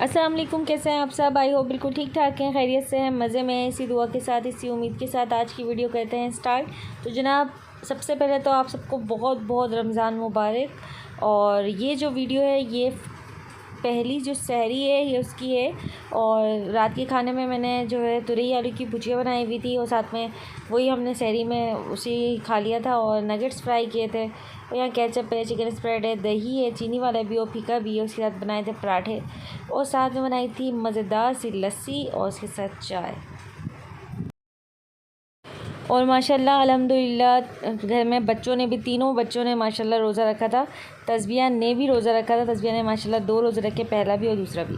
अस्सलाम वालेकुम, कैसे हैं आप सब। आई हो बिल्कुल ठीक ठाक हैं, खैरियत से हैं, मज़े में हैं। इसी दुआ के साथ, इसी उम्मीद के साथ आज की वीडियो करते हैं स्टार्ट। तो जनाब, सबसे पहले तो आप सबको बहुत बहुत रमज़ान मुबारक। और ये जो वीडियो है ये पहली जो सहरी है ये उसकी है। और रात के खाने में मैंने जो है तुरई आलू की भुजिया बनाई हुई थी और साथ में वही हमने सहरी में उसी खा लिया था। और नगेट्स फ्राई किए थे और यहाँ केचप है, चिकन स्प्रेड है, दही है, चीनी वाला भी और फीका भी है। उसके साथ बनाए थे पराठे और साथ में बनाई थी मज़ेदार सी लस्सी और उसके साथ चाय। और माशाल्लाह अल्हम्दुलिल्लाह घर में बच्चों ने भी, तीनों बच्चों ने माशाल्लाह रोज़ा रखा था। तस्बिया ने भी रोज़ा रखा था। तस्बिया ने माशाल्लाह 2 रोज़े रखे, पहला भी और दूसरा भी।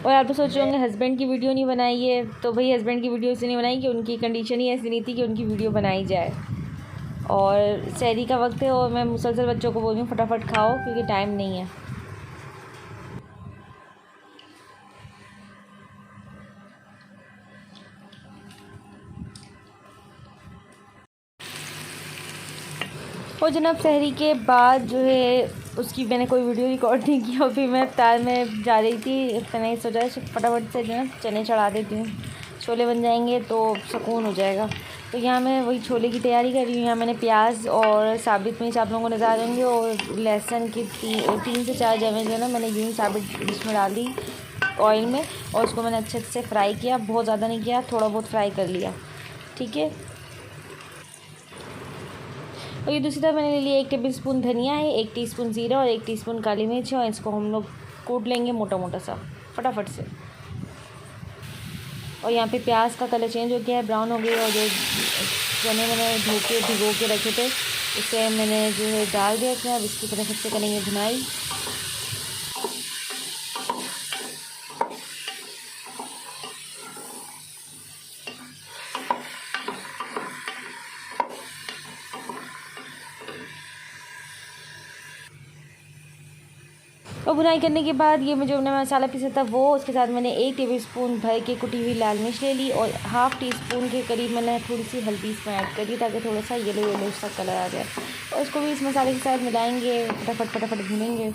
और आप तो सोच रहे होंगे हस्बैंड की वीडियो नहीं बनाई है। तो भाई हस्बैंड की वीडियो इसलिए नहीं बनाई कि उनकी कंडीशन ही ऐसी नहीं थी कि उनकी वीडियो बनाई जाए। और सहरी का वक्त है और मैं मुसलसल बच्चों को बोल रही हूँ फटाफट खाओ क्योंकि टाइम नहीं है। और जनाब सहरी के बाद जो है उसकी मैंने कोई वीडियो रिकॉर्ड नहीं की और फिर मैं इफ्तार में जा रही थी। मैंने सोचा फटाफट से जो है चने चढ़ा देती हूँ, छोले बन जाएंगे तो सुकून हो जाएगा। तो यहाँ मैं वही छोले की तैयारी कर रही हूँ। यहाँ मैंने प्याज और साबित मिर्च आप लोगों को नज़र आ जाएंगे और लहसुन की 3 से 4 जमें जो है ना मैंने यूँ साबित मिर्च में डाल दी ऑयल में और उसको मैंने अच्छे से फ्राई किया। बहुत ज़्यादा नहीं किया, थोड़ा बहुत फ्राई कर लिया, ठीक है। और ये दूसरी तरफ मैंने ले लिया 1 टेबल स्पून धनिया है, 1 टीस्पून ज़ीरा और 1 टीस्पून काली मिर्च है। और इसको हम लोग कूट लेंगे मोटा मोटा सा फटाफट से। और यहाँ पे प्याज का कलर चेंज हो गया है, ब्राउन हो गया। और जो चने मैंने भिगो के रखे थे उसे मैंने जो है डाल दिया इसमें। अब इसकी फटाफट से करेंगे भुनाई। और भुनाई करने के बाद ये जो मैंने मसाला पीसा था वो, उसके साथ मैंने 1 टेबल स्पून भर के कुटी हुई लाल मिर्च ले ली और हाफ़ टी स्पून के करीब मैंने थोड़ी सी हल्दी इसमें ऐड कर दी ताकि थोड़ा सा येलो सा कलर आ जाए। और इसको भी इस मसाले के साथ मिलाएंगे, फटाफट भूनेंगे।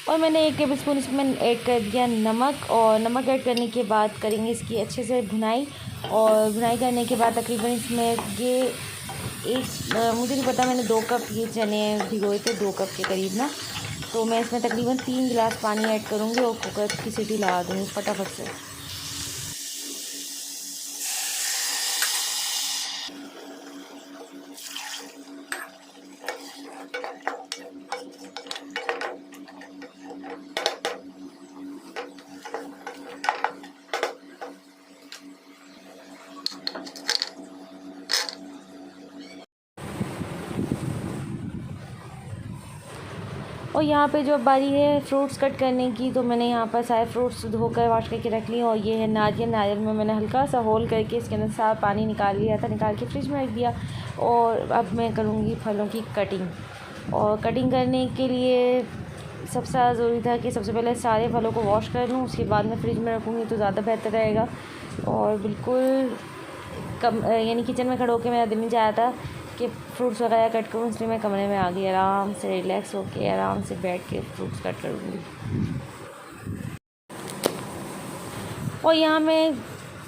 और मैंने 1 टेबल स्पून इसमें ऐड कर दिया नमक। और नमक ऐड करने के बाद करेंगे इसकी अच्छे से भुनाई। और भुनाई करने के बाद तकरीबन इसमें ये मुझे नहीं पता, मैंने 2 कप ये चने भिगोए थे, 2 कप के करीब ना। तो मैं इसमें तकरीबन 3 गिलास पानी ऐड करूँगी और कुकर की सीटी लगा दूँगी फटाफट से। और यहाँ पे जो बारी है फ्रूट्स कट करने की, तो मैंने यहाँ पर सारे फ्रूट्स धोकर वॉश करके रख लिए। और ये है नारियल में मैंने हल्का सा होल करके इसके अंदर सारा पानी निकाल लिया था, निकाल के फ्रिज में रख दिया। और अब मैं करूँगी फलों की कटिंग। और कटिंग करने के लिए सबसे ज़्यादा ज़रूरी था कि सबसे पहले सारे फलों को वॉश कर लूँ, उसके बाद मैं फ्रिज में रखूँगी तो ज़्यादा बेहतर रहेगा। और बिल्कुल यानी किचन में खड़े होकर मेरा दिल नहीं चाहा था कि फ्रूट्स वगैरह कट करूँ, इसलिए मैं कमरे में आ गई, आराम से रिलैक्स होके आराम से बैठ के फ्रूट्स कट करूँगी। और यहाँ मैं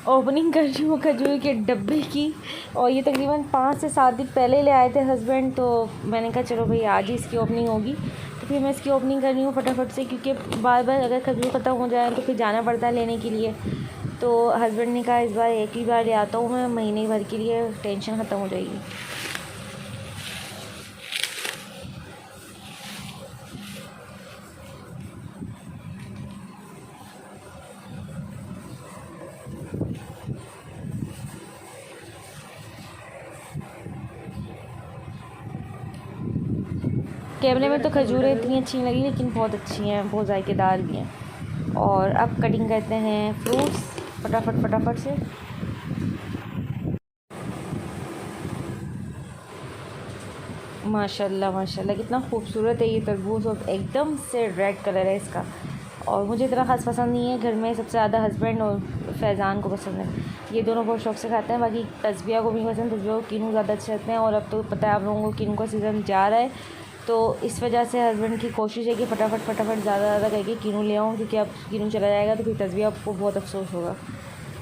ओपनिंग कर रही हूँ खजूर के डब्बे की। और ये तकरीबन 5 से 7 दिन पहले ले आए थे हस्बैंड, तो मैंने कहा चलो भाई आज ही इसकी ओपनिंग होगी। तो फिर मैं इसकी ओपनिंग कर रही हूँ फटाफट से, क्योंकि बार बार अगर खजूर ख़त्म हो जाए तो फिर जाना पड़ता है लेने के लिए। तो हस्बैंड ने कहा इस बार एक ही बार ले आता हूँ मैं, महीने भर के लिए टेंशन ख़त्म हो जाएगी। कैमरे में तो खजूरें इतनी अच्छी नहीं लगी, लेकिन बहुत अच्छी हैं, बहुत जायकेदार भी हैं। और अब कटिंग करते हैं फ्रूट्स फटाफट से। माशाल्लाह माशाल्लाह कितना खूबसूरत है ये तरबूज और एकदम से रेड कलर है इसका। और मुझे इतना ख़ास पसंद नहीं है, घर में सबसे ज़्यादा हस्बैंड और फैज़ान को पसंद है, ये दोनों बहुत शौक़ से खाते हैं। बाकी तस्बिया को भी पसंद, तस्बिया को कीनू ज़्यादा अच्छे लगते हैं। और अब तो पता है आप लोगों को कीनू का सीज़न जा रहा है, तो इस वजह से हस्बैंड की कोशिश है कि फटाफट ज़्यादा करके कीनू ले आऊँ, क्योंकि अब कीनू चला जाएगा तो फिर तस्बिया को बहुत अफसोस होगा।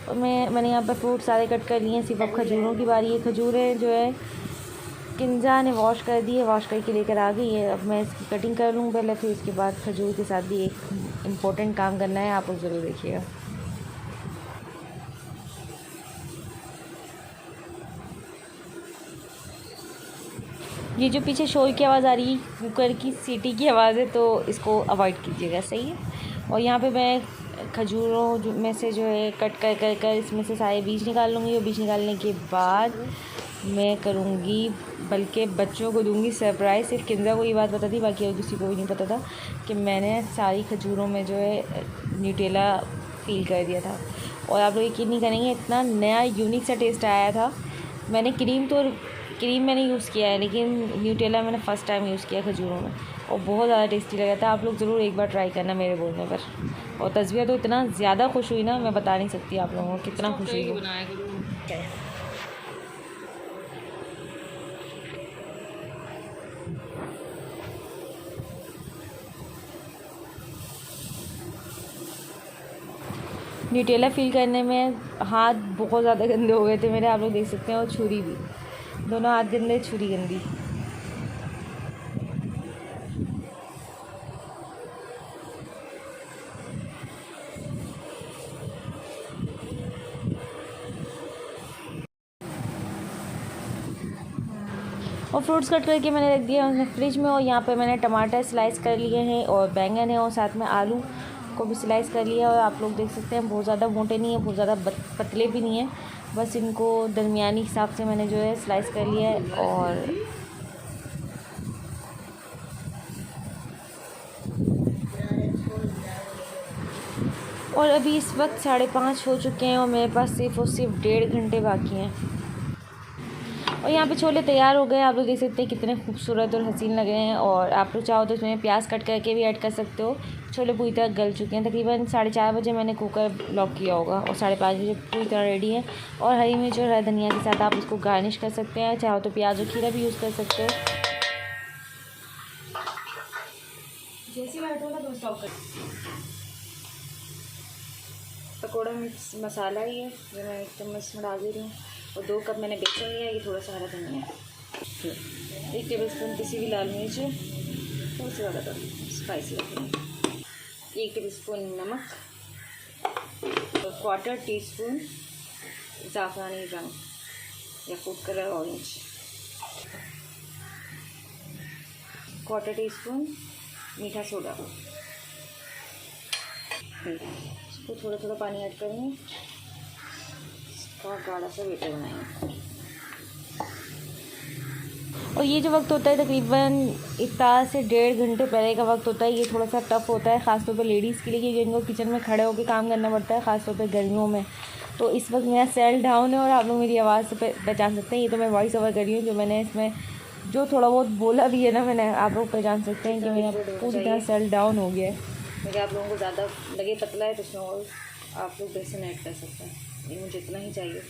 और मैंने यहाँ पर फ्रूट सारे कट कर लिए हैं, सिर्फ अब खजूरों की बारी है। खजूरें जो है किंजा ने वॉश कर दी है, वॉश करके लेकर आ गई है। अब मैं इसकी कटिंग कर लूँ पहले, फिर उसके बाद खजूर के साथ भी एक इम्पोर्टेंट काम करना है, आप लोग ज़रूर देखिएगा। ये जो पीछे शोर की आवाज़ आ रही है कुकर की सीटी की आवाज़ है, तो इसको अवॉइड कीजिएगा, सही है। और यहाँ पे मैं खजूरों में से जो है कट कर इसमें से सारे बीज निकाल लूँगी। और बीज निकालने के बाद मैं करूँगी, बल्कि बच्चों को दूँगी सरप्राइज़। सिर्फ किंजा को ये बात पता थी, बाकी और किसी को भी नहीं पता था कि मैंने सारी खजूरों में जो है न्यूटेला फ़ील कर दिया था। और आप लोग यकीन नहीं करेंगे, इतना नया यूनिक सा टेस्ट आया था। मैंने क्रीम मैंने यूज़ किया है, लेकिन न्यूटेला मैंने फ़र्स्ट टाइम यूज़ किया खजूरों में, और बहुत ज़्यादा टेस्टी लगा था। आप लोग ज़रूर एक बार ट्राई करना मेरे बोलने पर। और तस्वीर तो इतना ज़्यादा खुश हुई ना, मैं बता नहीं सकती आप लोगों को कितना खुश हुई वो। न्यूटेला फ़ील करने में हाथ बहुत ज़्यादा गंदे हो गए थे मेरे, आप लोग देख सकते हैं। और छुरी भी, दोनों हाथ गंदे, छुरी गंदी। और फ्रूट्स कट करके मैंने रख दिया उसने फ्रिज में। और यहाँ पे मैंने टमाटर स्लाइस कर लिए हैं, और बैंगन है, और साथ में आलू को भी स्लाइस कर लिया। और आप लोग देख सकते हैं बहुत ज़्यादा मोटे नहीं है, बहुत ज़्यादा पतले भी नहीं है, बस इनको दरमियानी हिसाब से मैंने जो है स्लाइस कर लिया है। और अभी इस वक्त 5:30 हो चुके हैं, और मेरे पास सिर्फ और सिर्फ 1.5 घंटे बाकी हैं। और यहाँ पे छोले तैयार हो गए, आप लोग देख सकते हैं कितने खूबसूरत और हसीन लग रहे हैं। और आप लोग चाहो तो इसमें प्याज कट करके भी ऐड कर सकते हो। छोले पूरी तरह गल चुके हैं, तकरीबन 4:30 बजे मैंने कुकर लॉक किया होगा, और 5:30 बजे पूरी तरह रेडी है। और हरी मिर्च और हरा धनिया के साथ आप इसको गार्निश कर सकते हैं, चाहो तो प्याज और खीरा भी यूज़ कर सकते हो। जैसे तो स्टॉप कर। पकौड़ा मिक्स मसाला ही है जो मैं 1 चम्मच में डाल दे रही हूँ। और 2 कप मैंने बेसन लिया, ये थोड़ा सा हरा धनिया, 1 टेबलस्पून पिसी हुई लाल मिर्च, थोड़ा सा ज़्यादा तो स्पाइसी रखेंगे, 1 टेबलस्पून नमक, और 1/4 टीस्पून ज़ाफ़रानी रंग या फूड कलर ऑरेंज, 1/4 टीस्पून मीठा सोडा। इसको थोड़ा पानी ऐड करेंगे, इसका गाढ़ा सा बैटर बनाएंगे। और ये जो वक्त होता है तकरीबन इफ्तार से 1.5 घंटे पहले का वक्त होता है, ये थोड़ा सा टफ़ होता है ख़ासतौर पर लेडीज़ के लिए, क्योंकि इनको किचन में खड़े होकर काम करना पड़ता है, ख़ासतौर पर गर्मियों में। तो इस वक्त मेरा सेल डाउन है, और आप लोग मेरी आवाज़ से पहचान सकते हैं, ये तो मैं वॉइस ओवर कर रही हूँ, जो मैंने इसमें जो थोड़ा बहुत बोला भी है ना मैंने, आप लोग पहचान सकते हैं कि मेरा पूरी तरह सेल डाउन हो गया है। अगर आप लोगों को ज़्यादा लगे पतला है तो उसमें और आप लोग बेसन ऐड कर सकते हैं, ये मुझे इतना ही चाहिए,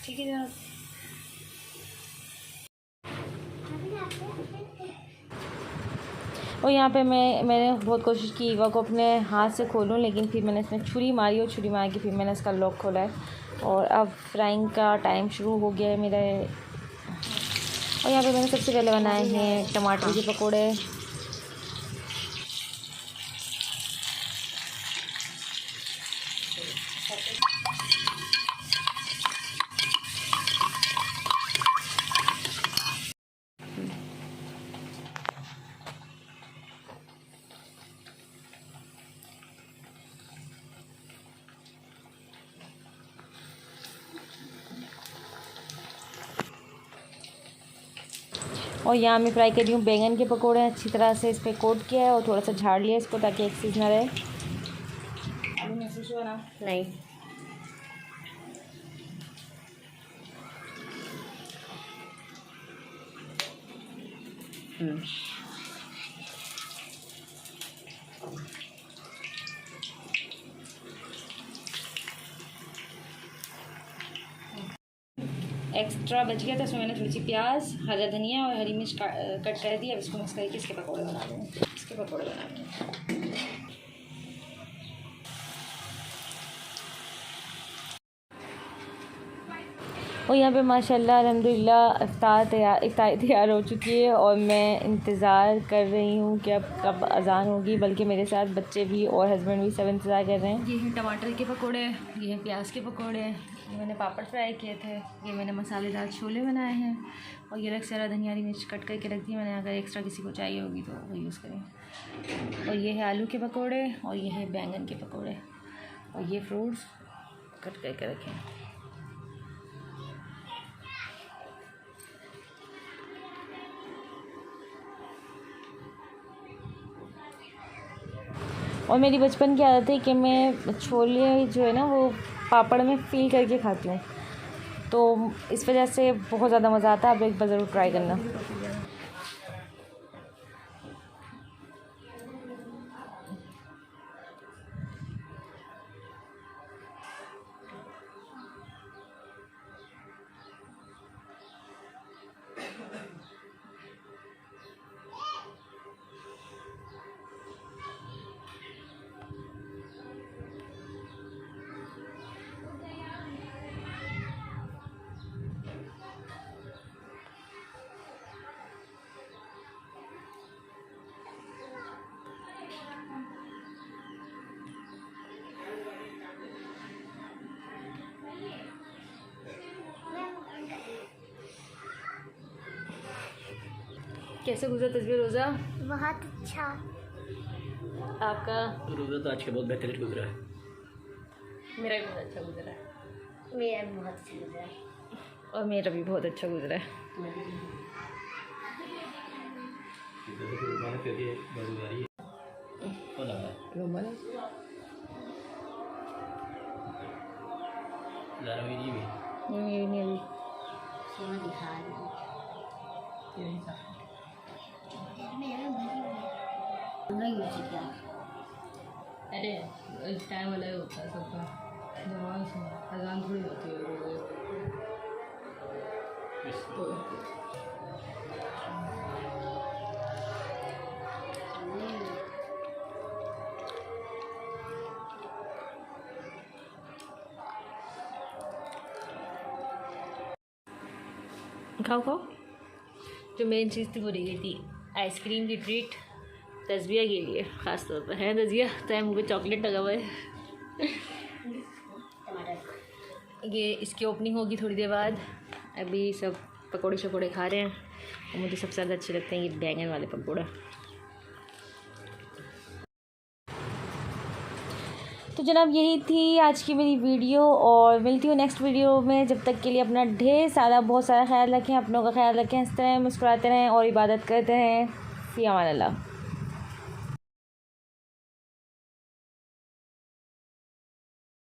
ठीक है जनाब। और यहाँ पे मैंने बहुत कोशिश की ईवा को अपने हाथ से खोलूँ, लेकिन फिर मैंने इसमें छुरी मारी, और छुरी मार के फिर मैंने इसका लॉक खोला है। और अब फ्राइंग का टाइम शुरू हो गया है मेरा। और यहाँ पे मैंने सबसे पहले बनाए हैं टमाटर के पकोड़े। और यहाँ मैं फ्राई कर रही हूँ बैंगन के पकोड़े। अच्छी तरह से इस पर कोट किया है और थोड़ा सा झाड़ लिया इसको, ताकि एक चीज़ ना रहे। महसूस हुआ ना? नहीं। एक्स्ट्रा बच गया था, उसमें मैंने थोड़ी सी प्याज, हरा धनिया और हरी मिर्च कट कर दी। अब इसको मिक्स करके इसके पकौड़े बना दूँगी। इसके पकौड़े बना दूँगी। और यहाँ पे माशाल्लाह अल्हम्दुलिल्लाह इफ्तारी तैयार हो चुकी है और मैं इंतज़ार कर रही हूँ कि अब कब अज़ान होगी। बल्कि मेरे साथ बच्चे भी और हस्बैंड भी सब इंतज़ार कर रहे हैं। ये हैं टमाटर के पकोड़े, ये हैं प्याज के पकोड़े, ये मैंने पापड़ फ्राई किए थे, ये मैंने मसालेदार छोले बनाए हैं और ये अलग से हरा धनिया हरी मिर्च कट करके रख दी मैंने, अगर एक्स्ट्रा किसी को चाहिए होगी तो वो यूज़ करें। और ये है आलू के पकौड़े और ये है बैंगन के पकौड़े और ये फ्रूट्स कट करके रखें। और मेरी बचपन की आदत है कि मैं छोले जो है ना वो पापड़ में फ़िल करके खाती हूँ, तो इस वजह से बहुत ज़्यादा मज़ा आता है। आप एक बार ज़रूर ट्राई करना। कैसे गुजरा तस्वीर रोज़ा? बहुत अच्छा। आपका? रोज़ा तो आज के बहुत बेहतरीन गुजरा है। मेरा भी बहुत अच्छा गुजरा है। मेरा भी बहुत अच्छा गुजरा है। और मेरा भी बहुत अच्छा गुजरा है। अरे टाइम अलग होता है सबका, नमाज अजान थोड़ी होती है। खाओ खाओ। जो मेन चीज़ थी वो रह गई थी आइसक्रीम की ट्रीट तज़बिया के लिए ख़ास तौर पर। है तज़बिया तो मुँह पे चॉकलेट लगा हुआ है। ये इसकी ओपनिंग होगी थोड़ी देर बाद। अभी सब पकोड़े शकोड़े खा रहे हैं और मुझे सबसे ज़्यादा अच्छे लगते हैं ये बैंगन वाले पकोड़े। तो जनाब यही थी आज की मेरी वीडियो और मिलती हूँ नेक्स्ट वीडियो में। जब तक के लिए अपना बहुत सारा ख्याल रखें, अपनों का ख्याल रखें, हंसते रहें, मुस्कुराते रहें और इबादत करते रहें। फ़ी अमान अल्लाह।